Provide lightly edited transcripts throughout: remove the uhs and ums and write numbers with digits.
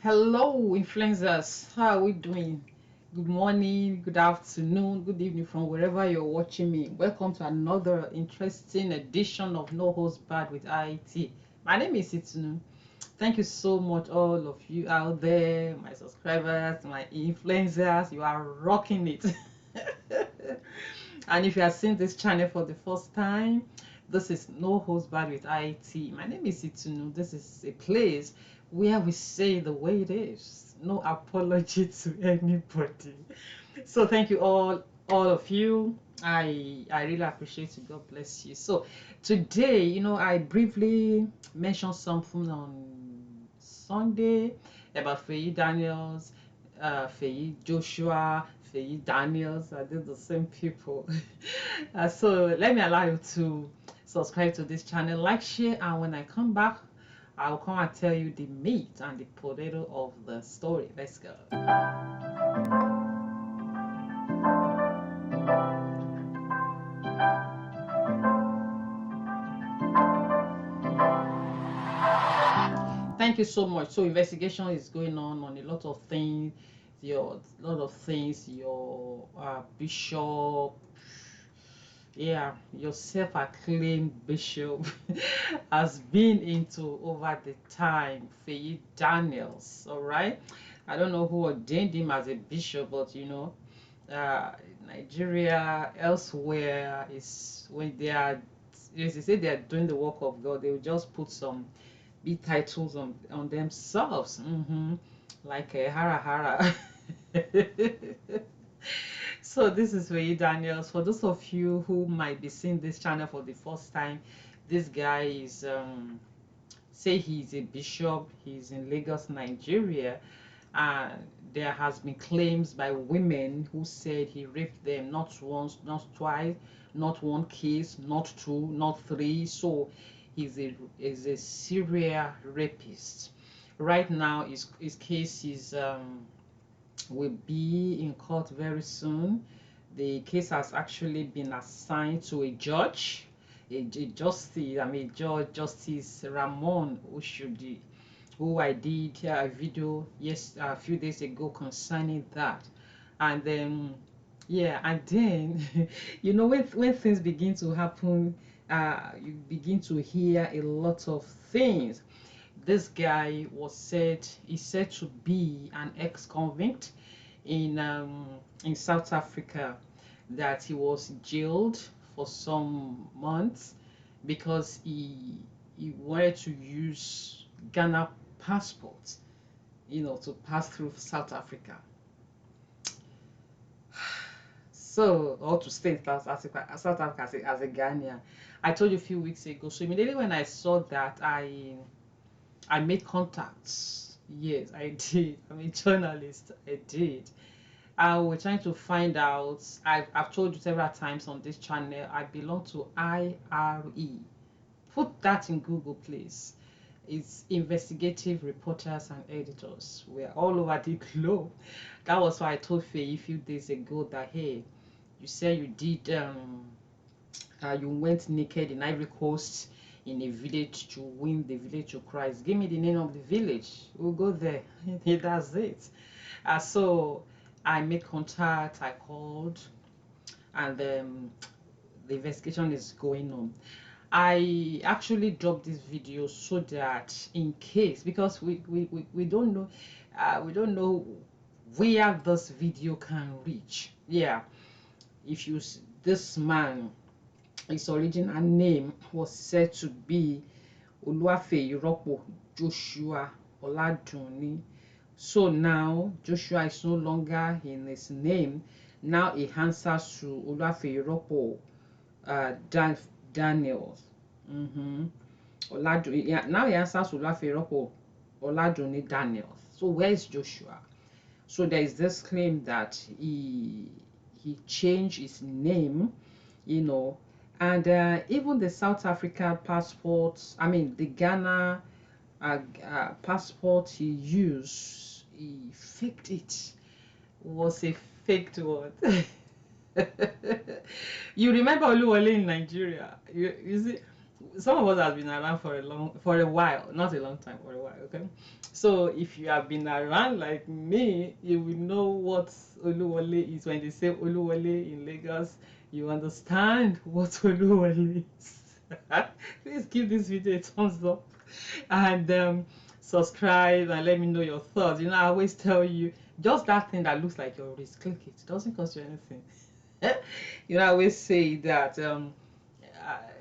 Hello, influencers. How are we doing? Good morning, good afternoon, good evening from wherever you're watching me. Welcome to another interesting edition of No Host Bad with IT. My name is Itunu. Thank you so much, all of you out there, my subscribers, my influencers. You are rocking it. And if you are seeing this channel for the first time, this is No Host Bad with IT. My name is Itunu. This is a place where we say the way it is. No apology to anybody. So thank you all of you. I really appreciate it. God bless you. So today, I briefly mentioned something on Sunday about Feyi Daniels, Feyi Joshua, Feyi Daniels. I did the same people. So let me allow you to subscribe to this channel, like, share, and when I come back, I'll come and tell you the meat and the potato of the story. Let's go. Thank you so much. So investigation is going on a lot of things. Your bishop, yeah, your self-acclaimed bishop has been into over the time, Feyi Daniels. All right, I don't know who ordained him as a bishop, but Nigeria, elsewhere, is when they are, as they say, they are doing the work of God, they will just put some big titles on themselves, like a hara hara. So this is Feyi Daniels. For those of you who might be seeing this channel for the first time, this guy is say he's a bishop. He's in Lagos, Nigeria. There has been claims by women who said he raped them not once, not twice, not one case, not two, not three. So is a serial rapist. Right now, his case is will be in court very soon. The case has actually been assigned to a judge, a justice. Judge Justice Ramon Oshodi, who I did a video a few days ago concerning that. And then yeah, and then when things begin to happen, you begin to hear a lot of things. This guy is said to be an ex-convict in South Africa, that he was jailed for some months because he wanted to use Ghana passport, to pass through South Africa. So, or to stay in South Africa as a Ghanaian. I told you a few weeks ago. So immediately when I saw that, I made contacts. Yes, I did. I'm a journalist. I did. I was trying to find out. I've told you several times on this channel, I belong to IRE. Put that in Google, please. It's investigative reporters and editors. We're all over the globe. That was why I told Feyi a few days ago that, hey, you said you did you went naked in Ivory Coast in a village to win the village to Christ. Give me the name of the village. We'll go there. That's it. So I made contact. I called, and the investigation is going on. I actually dropped this video so that in case, because we don't know, we don't know where this video can reach. Yeah, if you this man, his original name was said to be Feyi Joshua Oladuni. So now Joshua is no longer in his name. Now he answers to Feyi Daniels. Yeah, now he answers to Feyi Oladuni Daniels. So where is Joshua? So there is this claim that he changed his name, and even the South African passports, the Ghana passport he used, he faked it. Was a faked one. You remember Oluwole in Nigeria? You see, some of us have been around for a while, not a long time, for a while. Okay, so if you have been around like me, you will know what Oluwole is. When they say Oluwole in Lagos, you understand what Oluwole is. Please give this video a thumbs up and subscribe and let me know your thoughts. You know, I always tell you, just that thing that looks like your wrist, click it. It doesn't cost you anything. You know, I always say that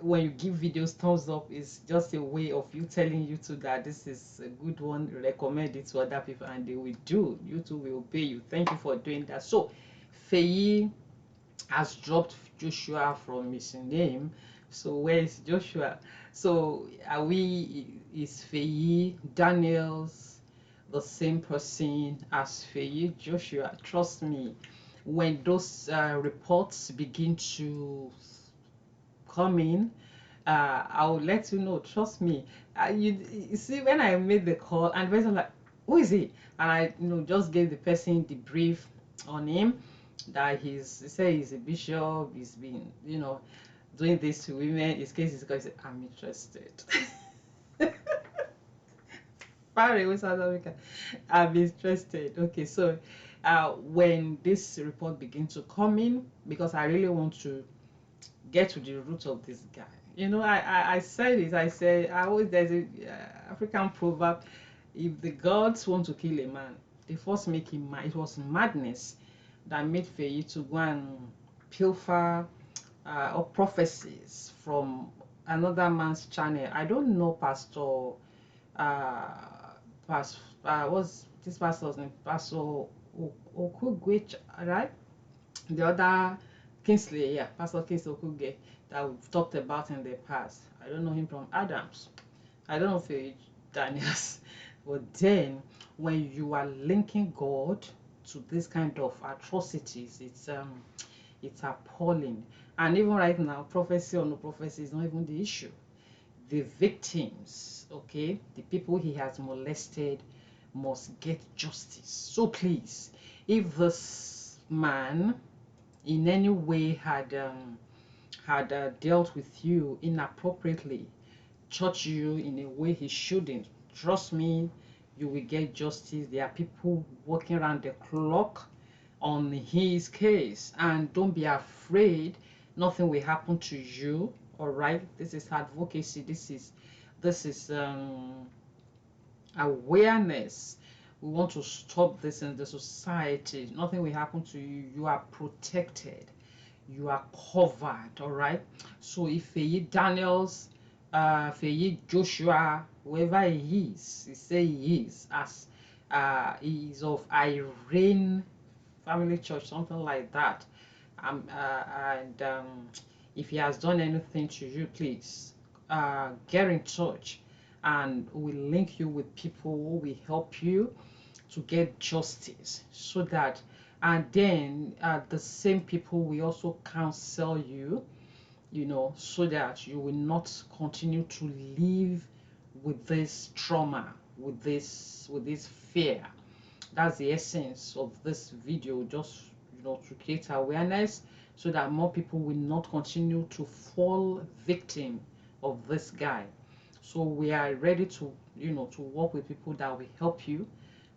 when you give videos thumbs up, is just a way of you telling YouTube that this is a good one, recommend it to other people, and they will do. YouTube will obey you. Thank you for doing that. So Feyi has dropped Joshua from his name. So where is Joshua? So are we, is Feyi Daniels the same person as Feyi Joshua? Trust me, when those reports begin to come in, I'll let you know. Trust me. You see, when I made the call, and the person like, who is he? And I, just gave the person the brief on him, that he said he's a bishop. He's been, doing this to women. His case is because I'm interested. Far away, South Africa. I'm interested. Okay, so when this report begins to come in, because I really want to get to the root of this guy. I said it. I said, there's a African proverb: if the gods want to kill a man, they first make him mad. It was madness that made Feyi to go and pilfer or prophecies from another man's channel. I don't know Pastor what's this pastor's name? Pastor Okugwe, right? The other Kingsley, yeah, Pastor Kingsley Okuge, that we've talked about in the past. I don't know him from Adams. I don't know Feyi Daniels. But then, when you are linking God to this kind of atrocities, it's appalling. And even right now, prophecy or no prophecy is not even the issue. The victims, okay, the people he has molested must get justice. So please, if this man in any way had dealt with you inappropriately, touched you in a way he shouldn't, trust me, you will get justice. There are people working around the clock on his case, and don't be afraid. Nothing will happen to you. All right, this is advocacy. This is awareness. We want to stop this in the society. Nothing will happen to you. You are protected. You are covered. All right. So if Feyi Daniels, Feyi Joshua, whoever he is, he say he is, as he is of Irene Family Church, something like that. And if he has done anything to you, please get in touch, and we'll link you with people who will help you to get justice, so that, and then the same people will also counsel you, so that you will not continue to live with this trauma, with this fear. That's the essence of this video, just to create awareness, so that more people will not continue to fall victim of this guy. So we are ready to to work with people that will help you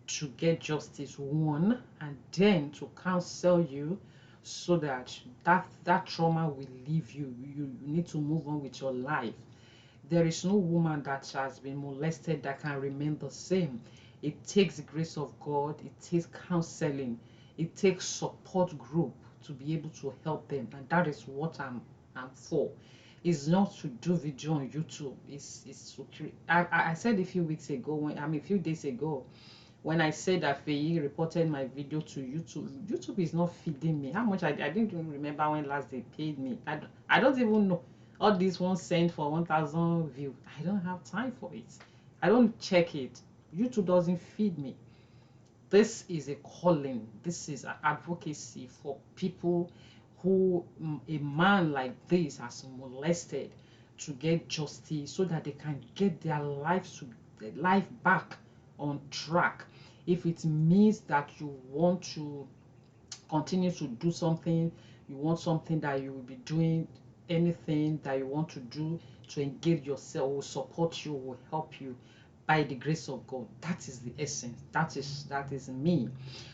to get justice, one, and then to counsel you, so that that trauma will leave you. You need to move on with your life. There is no woman that has been molested that can remain the same. It takes the grace of God, it takes counseling, it takes support group to be able to help them, and that is what I'm for. It's not to do video on YouTube. It's to create. I said a few weeks ago, a few days ago, when I said that Feyi reported my video to YouTube. YouTube is not feeding me. How much I didn't even remember when last they paid me. I don't even know. All these 1 cent for 1,000 views. I don't have time for it. I don't check it. YouTube doesn't feed me. This is a calling. This is an advocacy for people who a man like this has molested, to get justice, so that they can get their life back on track. If it means that you want to continue to do something, you want something that you will be doing, anything that you want to do, to engage yourself, will support you, will help you by the grace of God. That is the essence. That is me.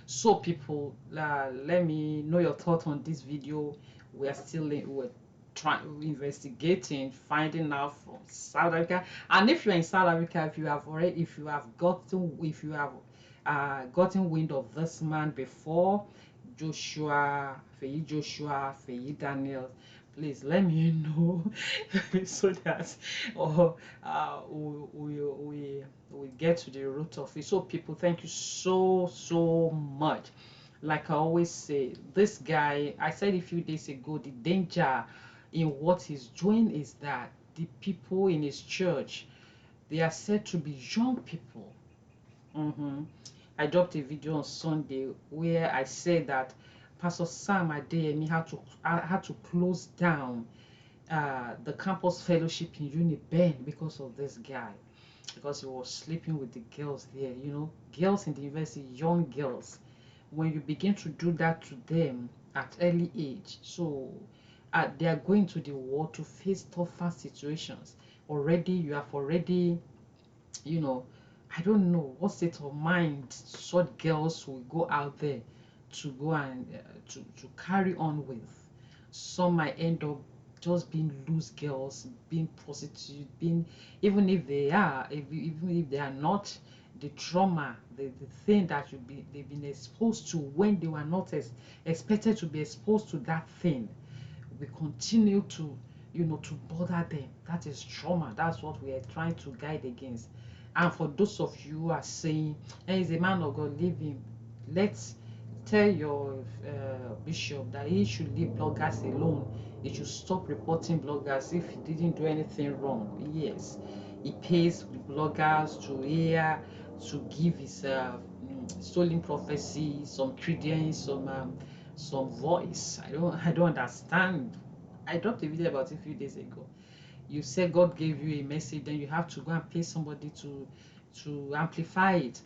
So people, let me know your thoughts on this video. We're still we're trying investigating, finding out from South Africa. And if you're in South Africa, if you have gotten wind of this man before, Feyi Joshua, Feyi Daniels, please let me know so that we get to the root of it. So people, thank you so much. Like I always say, this guy, I said a few days ago, the danger in what he's doing is that the people in his church, they are said to be young people. I dropped a video on Sunday where I said that Pastor Sam Adeyemi had to close down the campus fellowship in Uniben because of this guy, because he was sleeping with the girls there. You know, girls in the university, young girls. When you begin to do that to them at early age, so they are going to the world to face tougher situations. Already, you have already, you know, I don't know what state of mind such girls will go out there to go and to carry on with. Some might end up just being loose girls, being prostitutes, being, even if they are, even if they are not, the trauma, the thing that they've been exposed to when they were not expected to be exposed to that thing, we continue to, you know, to bother them. That is trauma. That's what we are trying to guide against. And for those of you who are saying, hey, he's a man of God, leave him, let's tell your bishop that he should leave bloggers alone. He should stop reporting bloggers if he didn't do anything wrong. Yes, he pays bloggers to hear, to give his stolen prophecy some credence, some voice. I don't understand. I dropped a video about it a few days ago. You said God gave you a message, then you have to go and pay somebody to amplify it,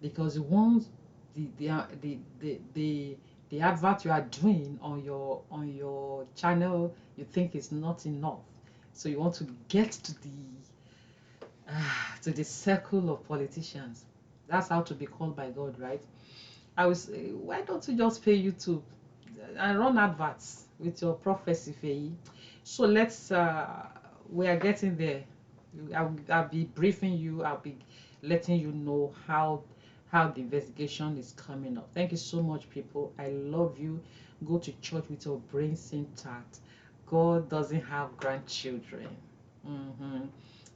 because once the advert you are doing on your channel, you think is not enough, so you want to get to the circle of politicians. That's how to be called by God, right? I was why don't you just pay YouTube and run adverts with your prophecy, Feyi? So let's we are getting there. I'll be briefing you. I'll be letting you know how the investigation is coming up. Thank you so much, people. I love you. Go to church with your brains intact. God doesn't have grandchildren.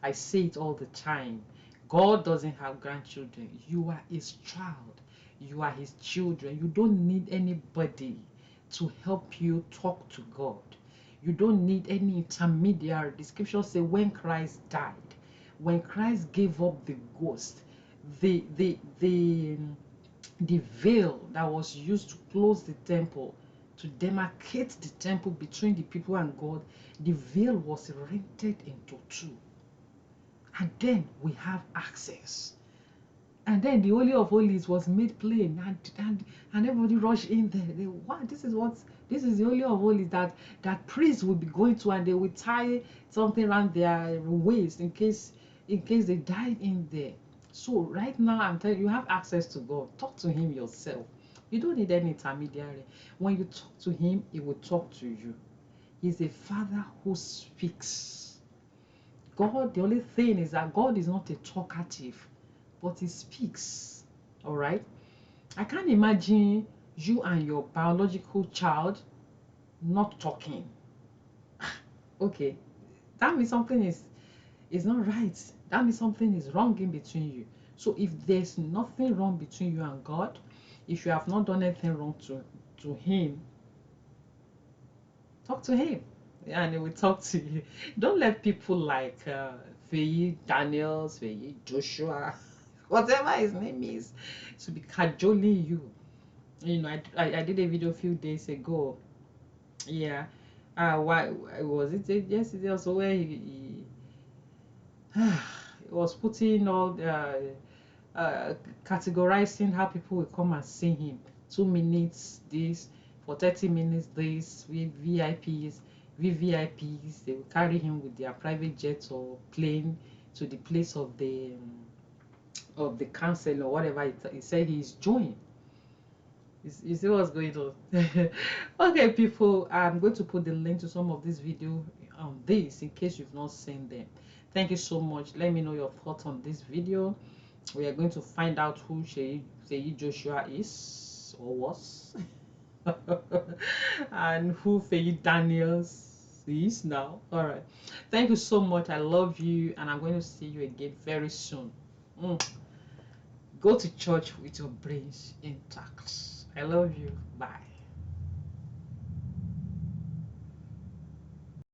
I say it all the time. God doesn't have grandchildren. You are his child. You are his children. You don't need anybody to help you talk to God. You don't need any intermediary. The scripture says when Christ died, when Christ gave up the ghost, the veil that was used to close the temple, to demarcate the temple between the people and God, the veil was rented into two. And then we have access. And then the Holy of Holies was made plain, and everybody rushed in there. What? This is the Holy of Holies that priests will be going to, and they will tie something around their waist in case they died in there. So right now, I'm telling you, you have access to God. Talk to him yourself. You don't need any intermediary. When you talk to him, he will talk to you. He's a father who speaks. God, the only thing is that God is not a talkative, but he speaks. All right? I can't imagine you and your biological child not talking. Okay, that means something is not right. That means something is wrong in between you. So if there's nothing wrong between you and God, if you have not done anything wrong to him, talk to him, and he will talk to you. Don't let people like Feyi Daniels, Feyi Joshua, whatever his name is, to be cajoling you. You know, I did a video a few days ago. Yeah. Why was it yesterday also, where he was putting all the categorizing how people will come and see him. 2 minutes this, for 30 minutes this, with VIPs. VVIPs. They will carry him with their private jet or plane to the place of the council or whatever he said he's doing. You see what's going on? Okay, people, I'm going to put the link to some of this video on this in case you've not seen them. Thank you so much. Let me know your thoughts on this video. We are going to find out who Feyi Joshua is or was and who Feyi Daniels is now. All right, thank you so much. I love you, and I'm going to see you again very soon. Go to church with your brains intact. I love you. Bye.